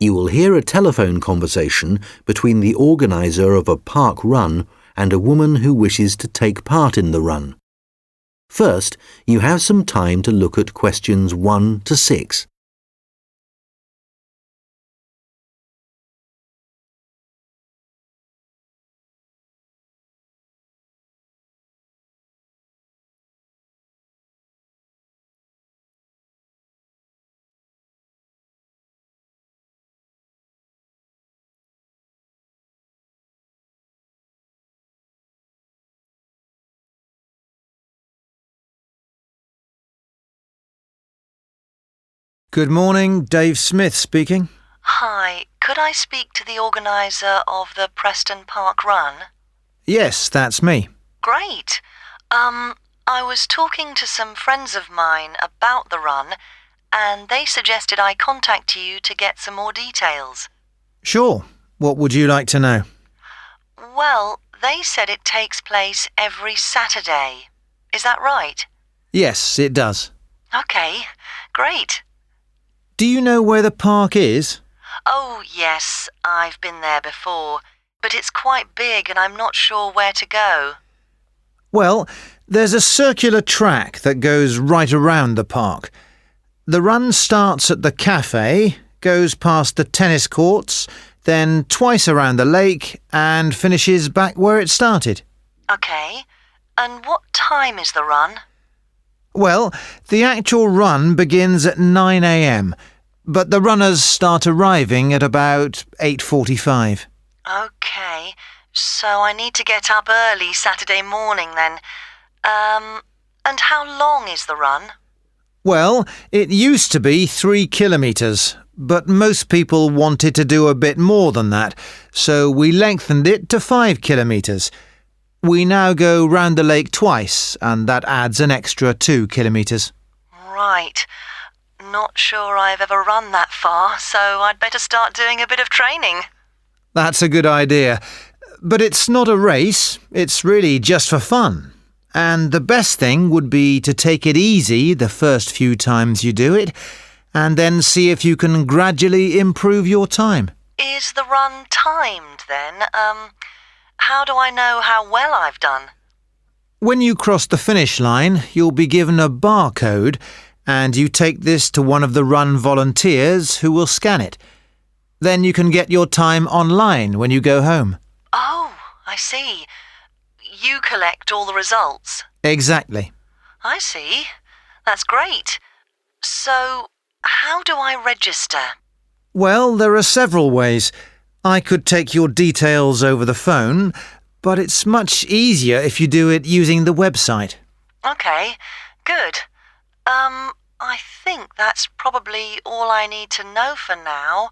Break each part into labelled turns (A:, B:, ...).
A: You will hear a telephone conversation between the organiser of a park run and a woman who wishes to take part in the run. First, you have some time to look at questions 1 to 6.
B: Good morning, Dave Smith speaking.
C: Hi, could I speak to the organiser of the Preston Park Run?
B: Yes, that's me.
C: Great. I was talking to some friends of mine about the run, and they suggested I contact you to get some more details.
B: Sure. What would you like to know?
C: Well, they said it takes place every Saturday. Is that right?
B: Yes, it does.
C: Okay, great.
B: Do you know where the park is?
C: Oh, yes, I've been there before, but it's quite big and I'm not sure where to go.
B: Well, there's a circular track that goes right around the park. The run starts at the cafe, goes past the tennis courts, then twice around the lake and finishes back where it started.
C: Okay, and what time is the run?
B: Well, the actual run begins at 9 a.m, but the runners start arriving at about 8:45.
C: Okay, so I need to get up early Saturday morning then. And how long is the run?
B: Well, it used to be 3 kilometres, but most people wanted to do a bit more than that, so we lengthened it to 5 kilometres. We now go round the lake twice, and that adds an extra 2 kilometres.
C: Right. Not sure I've ever run that far, so I'd better start doing a bit of training.
B: That's a good idea. But it's not a race, it's really just for fun. And the best thing would be to take it easy the first few times you do it, and then see if you can gradually improve your time.
C: Is the run timed then? How do I know how well I've done?
B: When you cross the finish line, you'll be given a barcode, and you take this to one of the run volunteers who will scan it. Then you can get your time online when you go home.
C: Oh, I see. You collect all the results?
B: Exactly.
C: I see. That's great. So, how do I register?
B: Well, there are several ways. I could take your details over the phone, but it's much easier if you do it using the website.
C: Okay, good. I think that's probably all I need to know for now.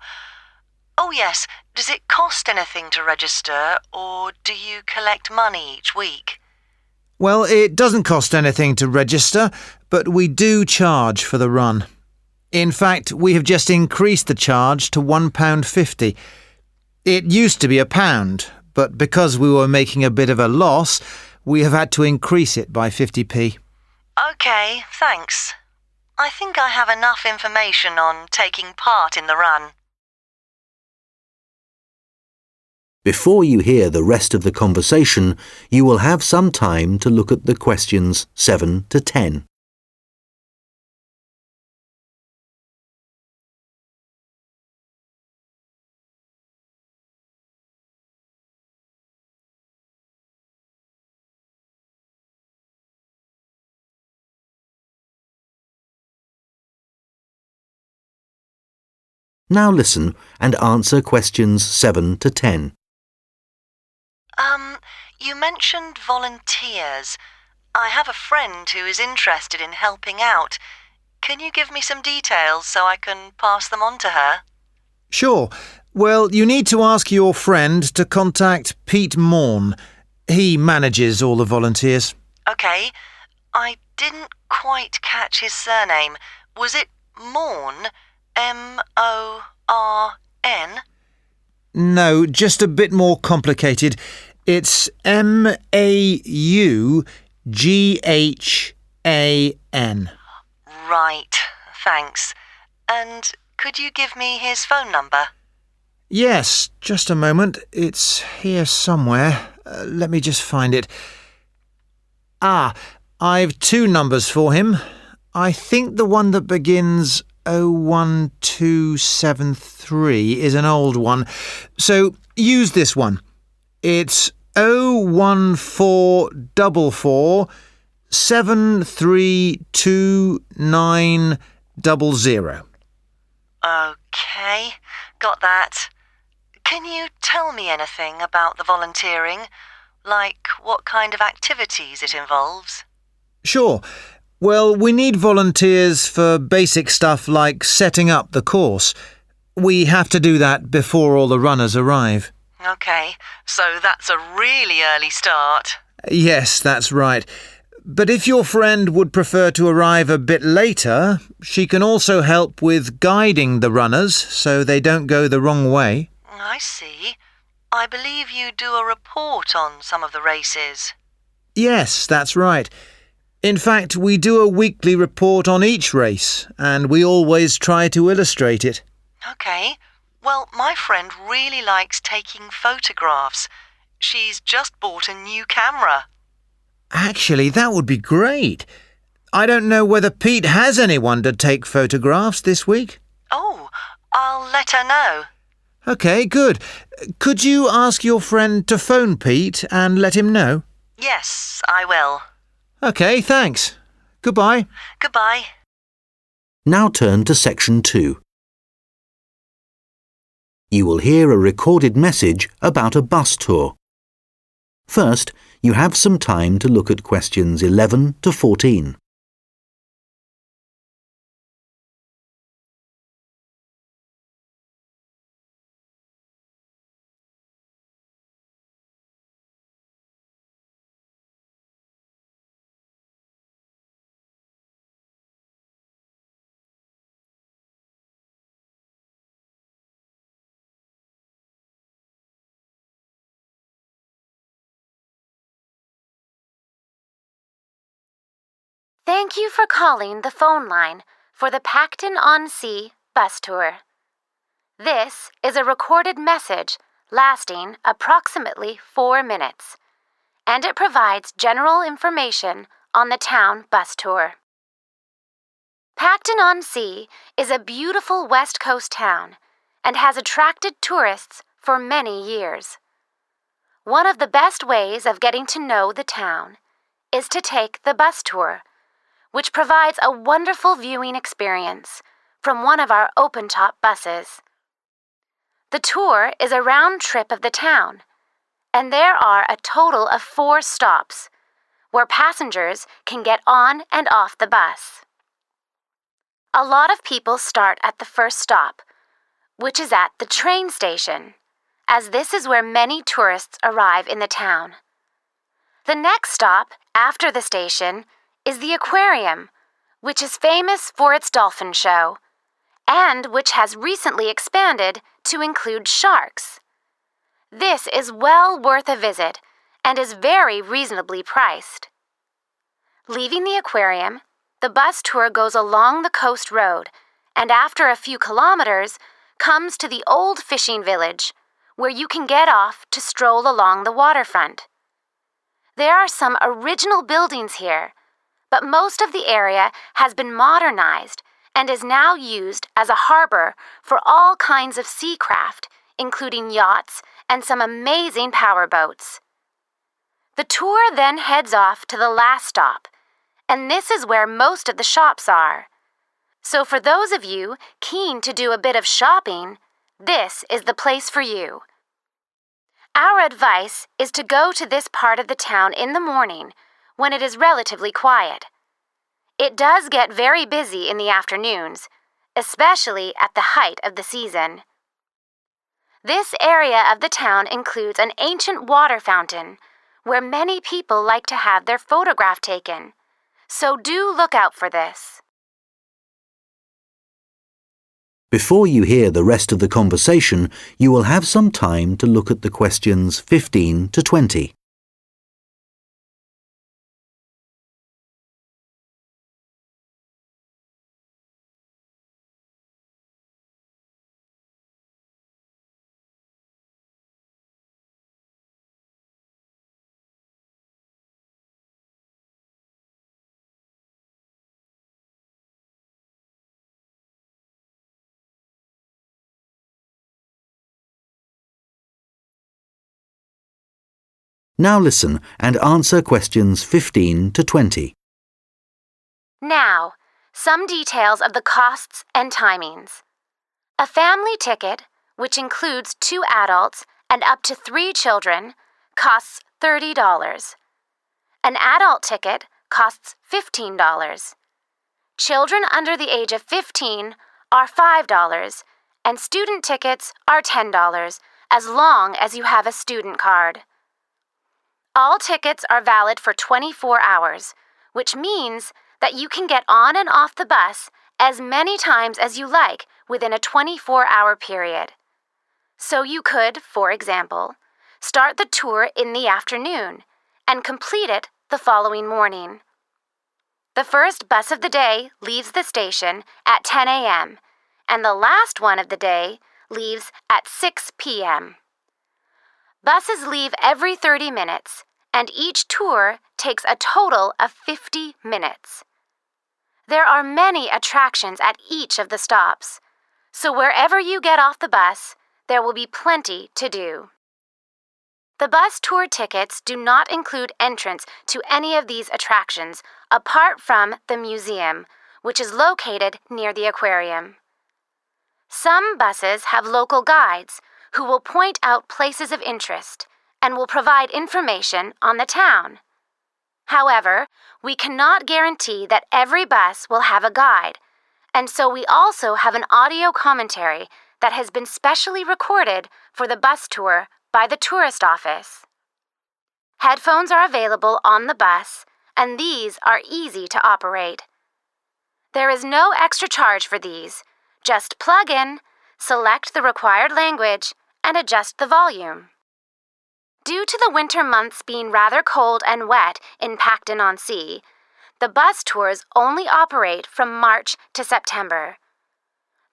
C: Oh yes, does it cost anything to register, or do you collect money each week?
B: Well, it doesn't cost anything to register, but we do charge for the run. In fact, we have just increased the charge to £1.50. It used to be £1, but because we were making a bit of a loss, we have had to increase it by 50p.
C: Okay, thanks. I think I have enough information on taking part in the run.
A: Before you hear the rest of the conversation, you will have some time to look at the questions 7 to 10. Now listen and answer questions 7 to 10.
C: You mentioned volunteers. I have a friend who is interested in helping out. Can you give me some details so I can pass them on to her?
B: Sure. Well, you need to ask your friend to contact Pete Morn. He manages all the volunteers.
C: Okay. I didn't quite catch his surname. Was it Morn? M-O-R-N?
B: No, just a bit more complicated. It's M-A-U-G-H-A-N.
C: Right, thanks. And could you give me his phone number?
B: Yes, just a moment. It's here somewhere. Let me just find it. I've two numbers for him. I think the one that begins 01273 is an old one, so use this one. It's 01444 732900.
C: OK, got that. Can you tell me anything about the volunteering? Like what kind of activities it involves?
B: Sure. Well, we need volunteers for basic stuff like setting up the course. We have to do that before all the runners arrive.
C: OK, so that's a really early start.
B: Yes, that's right. But if your friend would prefer to arrive a bit later, she can also help with guiding the runners so they don't go the wrong way.
C: I see. I believe you do a report on some of the races.
B: Yes, that's right. In fact, we do a weekly report on each race, and we always try to illustrate it.
C: OK. Well, my friend really likes taking photographs. She's just bought a new camera.
B: Actually, that would be great. I don't know whether Pete has anyone to take photographs this week.
C: Oh, I'll let her know.
B: OK, good. Could you ask your friend to phone Pete and let him know?
C: Yes, I will.
B: OK, thanks. Goodbye.
C: Goodbye.
A: Now turn to Section 2. You will hear a recorded message about a bus tour. First, you have some time to look at questions 11 to 14.
D: Thank you for calling the phone line for the Pacton-on-Sea bus tour. This is a recorded message lasting approximately 4 minutes, and it provides general information on the town bus tour. Pacton-on-Sea is a beautiful West Coast town and has attracted tourists for many years. One of the best ways of getting to know the town is to take the bus tour, which provides a wonderful viewing experience from one of our open-top buses. The tour is a round trip of the town, and there are a total of 4 stops where passengers can get on and off the bus. A lot of people start at the first stop, which is at the train station, as this is where many tourists arrive in the town. The next stop after the station is the aquarium, which is famous for its dolphin show, and which has recently expanded to include sharks. This is well worth a visit and is very reasonably priced. Leaving the aquarium, the bus tour goes along the coast road and after a few kilometers comes to the old fishing village, where you can get off to stroll along the waterfront. There are some original buildings here, but most of the area has been modernized and is now used as a harbor for all kinds of sea craft, including yachts and some amazing powerboats. The tour then heads off to the last stop, and this is where most of the shops are. So for those of you keen to do a bit of shopping, this is the place for you. Our advice is to go to this part of the town in the morning when it is relatively quiet. It does get very busy in the afternoons, especially at the height of the season. This area of the town includes an ancient water fountain where many people like to have their photograph taken, so do look out for this.
A: Before you hear the rest of the conversation, you will have some time to look at the questions 15 to 20. Now listen and answer questions 15 to 20.
D: Now, some details of the costs and timings. A family ticket, which includes 2 adults and up to 3 children, costs $30. An adult ticket costs $15. Children under the age of 15 are $5, and student tickets are $10, as long as you have a student card. All tickets are valid for 24 hours, which means that you can get on and off the bus as many times as you like within a 24-hour period. So you could, for example, start the tour in the afternoon and complete it the following morning. The first bus of the day leaves the station at 10 a.m., and the last one of the day leaves at 6 p.m. Buses leave every 30 minutes, and each tour takes a total of 50 minutes. There are many attractions at each of the stops, so wherever you get off the bus, there will be plenty to do. The bus tour tickets do not include entrance to any of these attractions apart from the museum, which is located near the aquarium. Some buses have local guides who will point out places of interest and will provide information on the town. However, we cannot guarantee that every bus will have a guide, and so we also have an audio commentary that has been specially recorded for the bus tour by the tourist office. Headphones are available on the bus, and these are easy to operate. There is no extra charge for these. Just plug in, select the required language, and adjust the volume. Due to the winter months being rather cold and wet in Pacton-on-Sea, the bus tours only operate from March to September.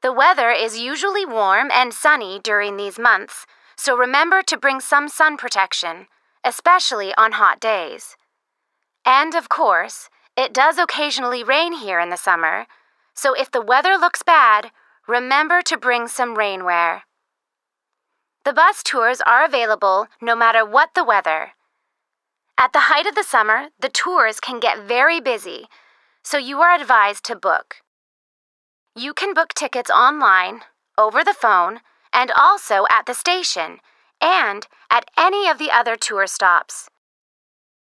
D: The weather is usually warm and sunny during these months, so remember to bring some sun protection, especially on hot days. And of course, it does occasionally rain here in the summer, so if the weather looks bad, remember to bring some rainwear. The bus tours are available no matter what the weather. At the height of the summer, the tours can get very busy, so you are advised to book. You can book tickets online, over the phone, and also at the station, and at any of the other tour stops.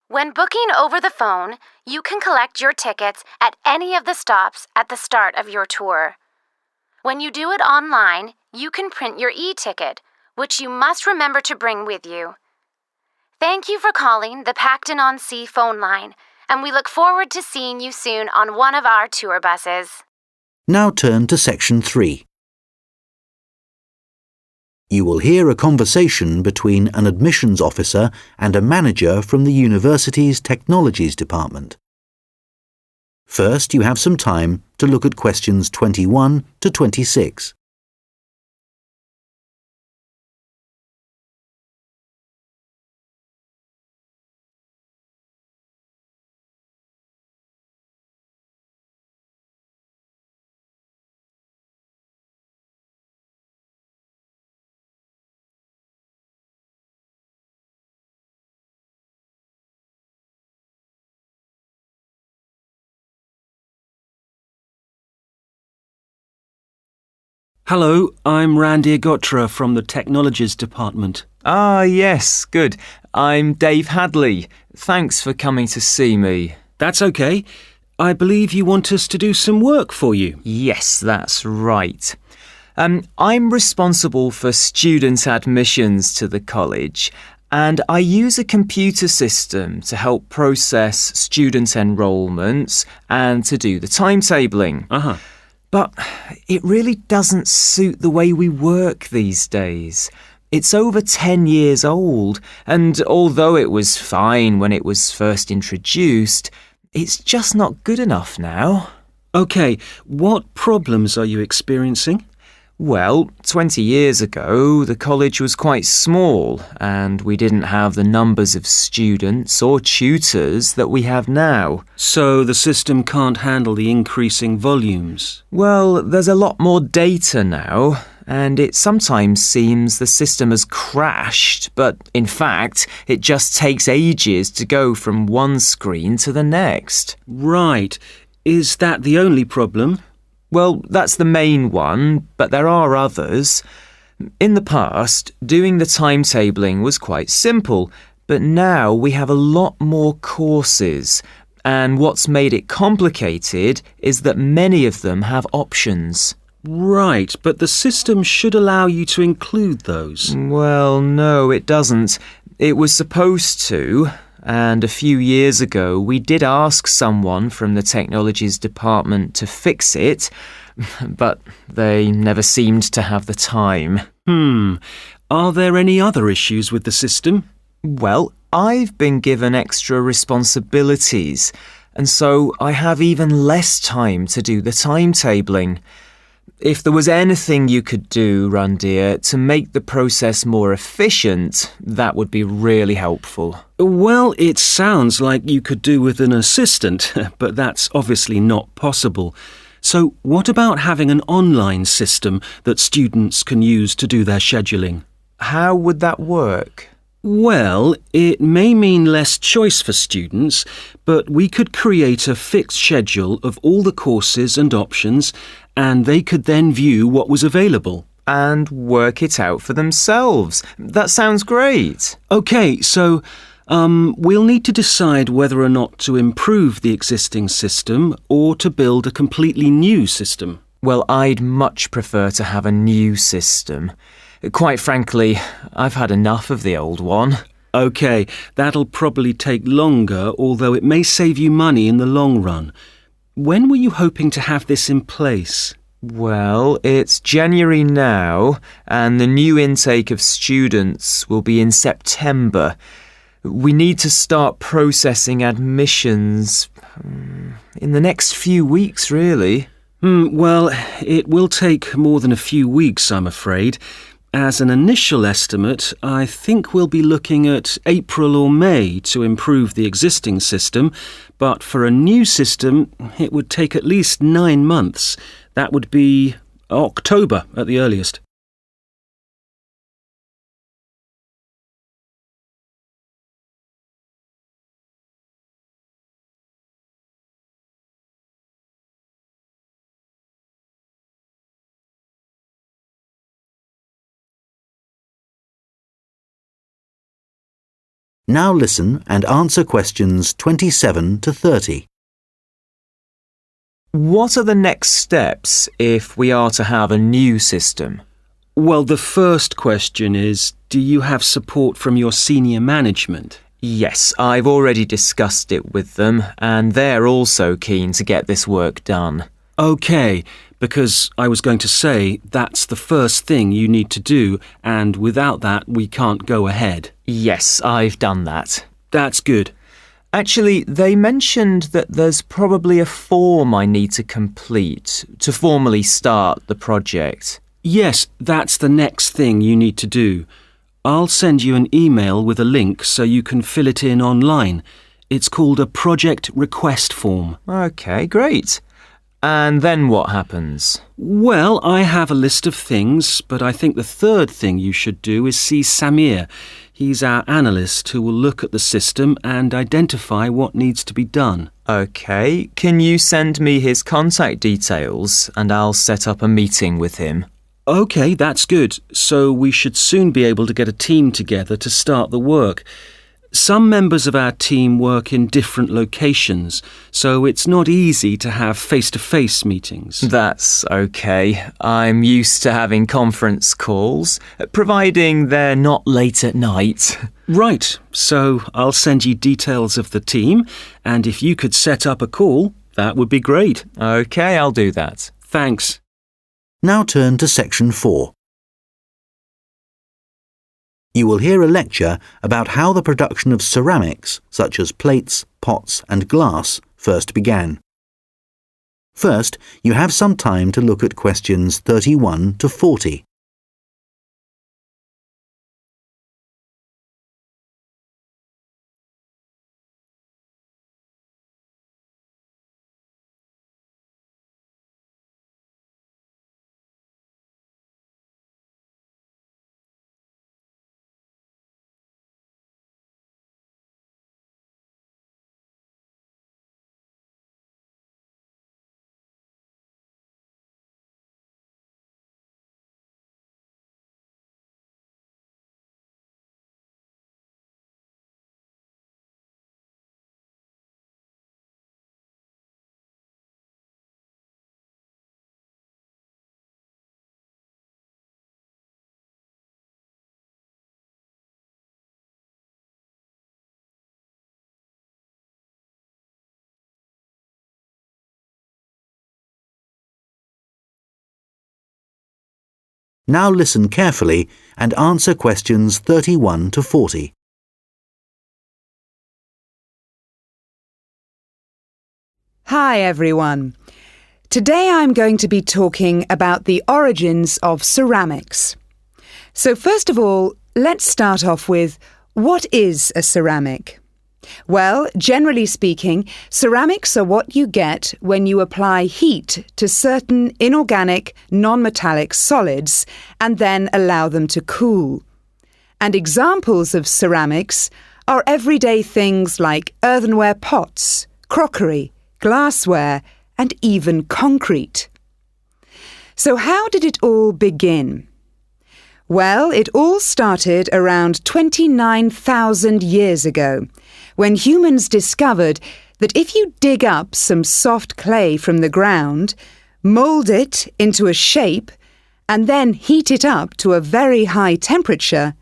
D: When booking over the phone, you can collect your tickets at any of the stops at the start of your tour. When you do it online, you can print your e-ticket, which you must remember to bring with you. Thank you for calling the Pacton-on-Sea phone line, and we look forward to seeing you soon on one of our tour buses.
A: Now turn to Section 3. You will hear a conversation between an admissions officer and a manager from the university's technologies department. First, you have some time to look at questions 21 to 26.
E: Hello, I'm Randy Agotra from the Technologies Department.
F: Ah, yes, good. I'm Dave Hadley. Thanks for coming to see me.
E: That's okay. I believe you want us to do some work for you.
F: Yes, that's right. I'm responsible for student admissions to the college, and I use a computer system to help process student enrolments and to do the timetabling. But it really doesn't suit the way we work these days. It's over 10 years old, and although it was fine when it was first introduced, it's just not good enough now.
E: Okay, what problems are you experiencing?
F: Well, 20 years ago, the college was quite small, and we didn't have the numbers of students or tutors that we have now.
E: So the system can't handle the increasing volumes?
F: Well, there's a lot more data now, and it sometimes seems the system has crashed, but in fact, it just takes ages to go from one screen to the next.
E: Right. Is that the only problem?
F: Well, that's the main one, but there are others. In the past, doing the timetabling was quite simple, but now we have a lot more courses, and what's made it complicated is that many of them have options.
E: Right, but the system should allow you to include those.
F: Well, no, it doesn't. It was supposed to, and a few years ago we did ask someone from the technologies department to fix it, but they never seemed to have the time.
E: Are there any other issues with the system?
F: Well, I've been given extra responsibilities, and so I have even less time to do the timetabling. If there was anything you could do, Randir, to make the process more efficient, that would be really helpful.
E: Well, it sounds like you could do with an assistant, but that's obviously not possible. So what about having an online system that students can use to do their scheduling?
F: How would that work?
E: Well, it may mean less choice for students, but we could create a fixed schedule of all the courses and options, and they could then view what was available.
F: And work it out for themselves. That sounds great.
E: OK, so we'll need to decide whether or not to improve the existing system or to build a completely new system.
F: Well, I'd much prefer to have a new system. Quite frankly, I've had enough of the old one.
E: OK, that'll probably take longer, although it may save you money in the long run. When were you hoping to have this in place?
F: Well, it's January now, and the new intake of students will be in September. We need to start processing admissions in the next few weeks, really.
E: Well, it will take more than a few weeks, I'm afraid. As an initial estimate, I think we'll be looking at April or May to improve the existing system, but for a new system, it would take at least 9 months. That would be October at the earliest.
A: Now listen and answer questions 27 to 30.
F: What are the next steps if we are to have a new system?
E: Well, the first question is, do you have support from your senior management?
F: Yes, I've already discussed it with them, and they're also keen to get this work done.
E: OK, because I was going to say that's the first thing you need to do, and without that we can't go ahead.
F: Yes, I've done that.
E: That's good.
F: Actually, they mentioned that there's probably a form I need to complete to formally start the project.
E: Yes, that's the next thing you need to do. I'll send you an email with a link so you can fill it in online. It's called a project request form.
F: OK, great. And then what happens?
E: Well, I have a list of things, but I think the third thing you should do is see Samir. He's our analyst who will look at the system and identify what needs to be done.
F: OK, can you send me his contact details and I'll set up a meeting with him?
E: OK, that's good. So we should soon be able to get a team together to start the work. Some members of our team work in different locations, so it's not easy to have face-to-face meetings.
F: That's OK. I'm used to having conference calls, providing they're not late at night.
E: Right, so I'll send you details of the team, and if you could set up a call, that would be great.
F: OK, I'll do that.
E: Thanks.
A: Now turn to section 4. You will hear a lecture about how the production of ceramics, such as plates, pots and glass, first began. First, you have some time to look at questions 31 to 40. Now listen carefully and answer questions 31 to 40.
G: Hi everyone. Today I'm going to be talking about the origins of ceramics. So first of all, let's start off with, what is a ceramic? Well, generally speaking, ceramics are what you get when you apply heat to certain inorganic, non-metallic solids and then allow them to cool. And examples of ceramics are everyday things like earthenware pots, crockery, glassware, and even concrete. So how did it all begin? Well, it all started around 29,000 years ago, when humans discovered that if you dig up some soft clay from the ground, mould it into a shape, and then heat it up to a very high temperature,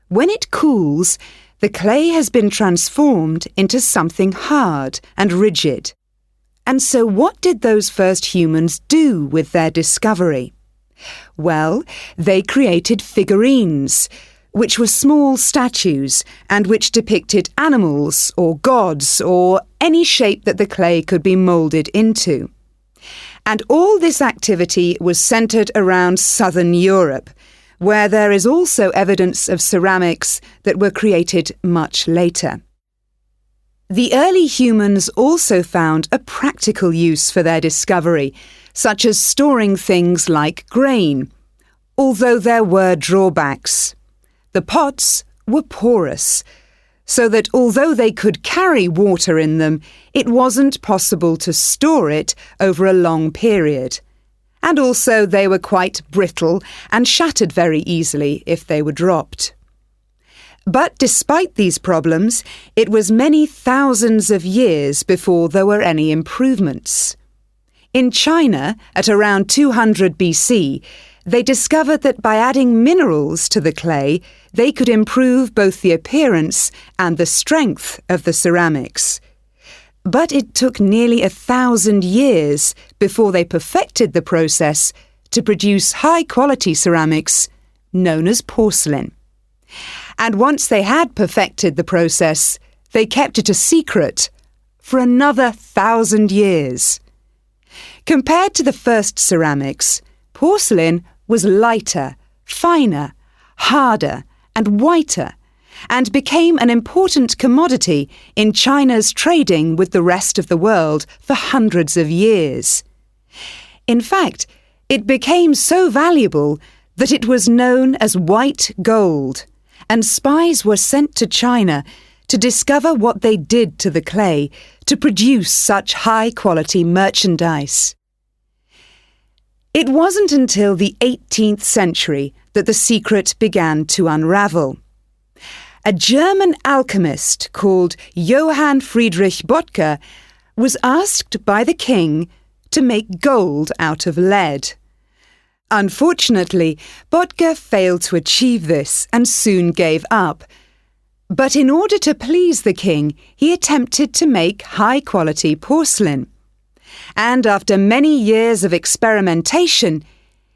G: when it cools, the clay has been transformed into something hard and rigid. And so what did those first humans do with their discovery? Well, they created figurines, which were small statues and which depicted animals or gods or any shape that the clay could be moulded into. And all this activity was centred around southern Europe, where there is also evidence of ceramics that were created much later. The early humans also found a practical use for their discovery, such as storing things like grain, although there were drawbacks. The pots were porous, so that although they could carry water in them, it wasn't possible to store it over a long period. And also they were quite brittle and shattered very easily if they were dropped. But despite these problems, it was many thousands of years before there were any improvements. In China, at around 200 BC, they discovered that by adding minerals to the clay, they could improve both the appearance and the strength of the ceramics. But it took nearly 1,000 years before they perfected the process to produce high-quality ceramics known as porcelain. And once they had perfected the process, they kept it a secret for another 1,000 years. Compared to the first ceramics, porcelain was lighter, finer, harder, and whiter, and became an important commodity in China's trading with the rest of the world for hundreds of years. In fact, it became so valuable that it was known as white gold, and spies were sent to China to discover what they did to the clay to produce such high-quality merchandise. It wasn't until the 18th century that the secret began to unravel. A German alchemist called Johann Friedrich Böttger was asked by the king to make gold out of lead. Unfortunately, Böttger failed to achieve this and soon gave up. But in order to please the king, he attempted to make high-quality porcelain. And after many years of experimentation,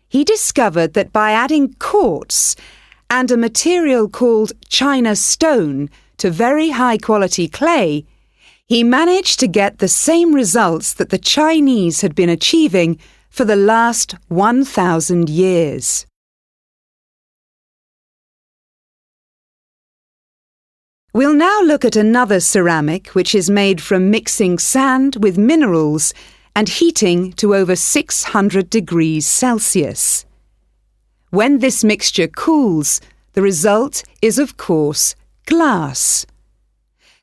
G: he discovered that by adding quartz and a material called China stone to very high-quality clay, he managed to get the same results that the Chinese had been achieving for the last 1,000 years. We'll now look at another ceramic which is made from mixing sand with minerals and heating to over 600 degrees Celsius. When this mixture cools, the result is, of course, glass.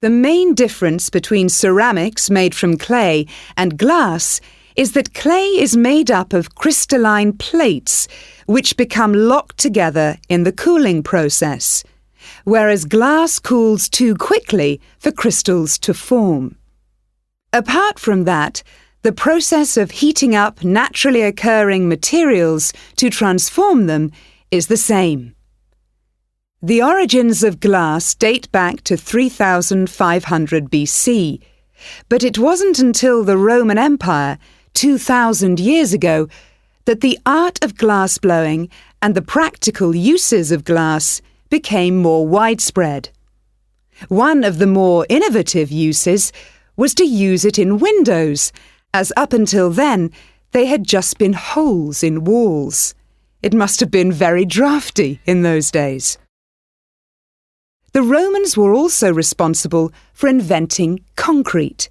G: The main difference between ceramics made from clay and glass is that clay is made up of crystalline plates which become locked together in the cooling process, whereas glass cools too quickly for crystals to form. Apart from that, the process of heating up naturally occurring materials to transform them is the same. The origins of glass date back to 3,500 BC, but it wasn't until the Roman Empire, 2,000 years ago, that the art of glassblowing and the practical uses of glass became more widespread. One of the more innovative uses was to use it in windows, as up until then they had just been holes in walls. It must have been very drafty in those days. The Romans were also responsible for inventing concrete,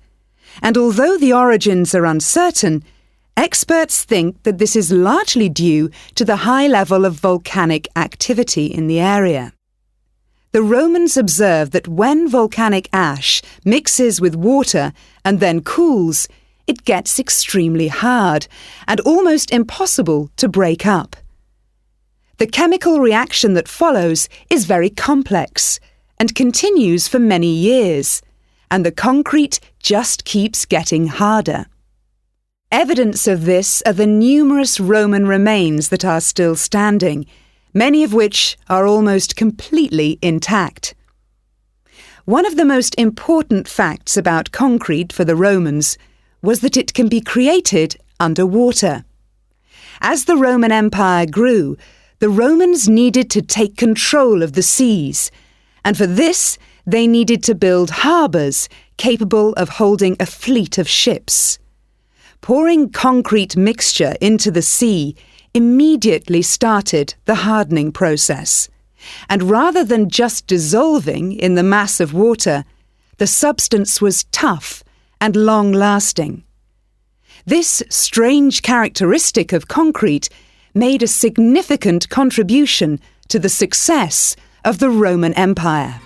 G: and although the origins are uncertain, experts think that this is largely due to the high level of volcanic activity in the area. The Romans observed that when volcanic ash mixes with water and then cools, it gets extremely hard and almost impossible to break up. The chemical reaction that follows is very complex and continues for many years, and the concrete just keeps getting harder. Evidence of this are the numerous Roman remains that are still standing, many of which are almost completely intact. One of the most important facts about concrete for the Romans was that it can be created underwater. As the Roman Empire grew, the Romans needed to take control of the seas, and for this they needed to build harbours capable of holding a fleet of ships. Pouring concrete mixture into the sea immediately started the hardening process, and rather than just dissolving in the mass of water, the substance was tough and long-lasting. This strange characteristic of concrete made a significant contribution to the success of the Roman Empire.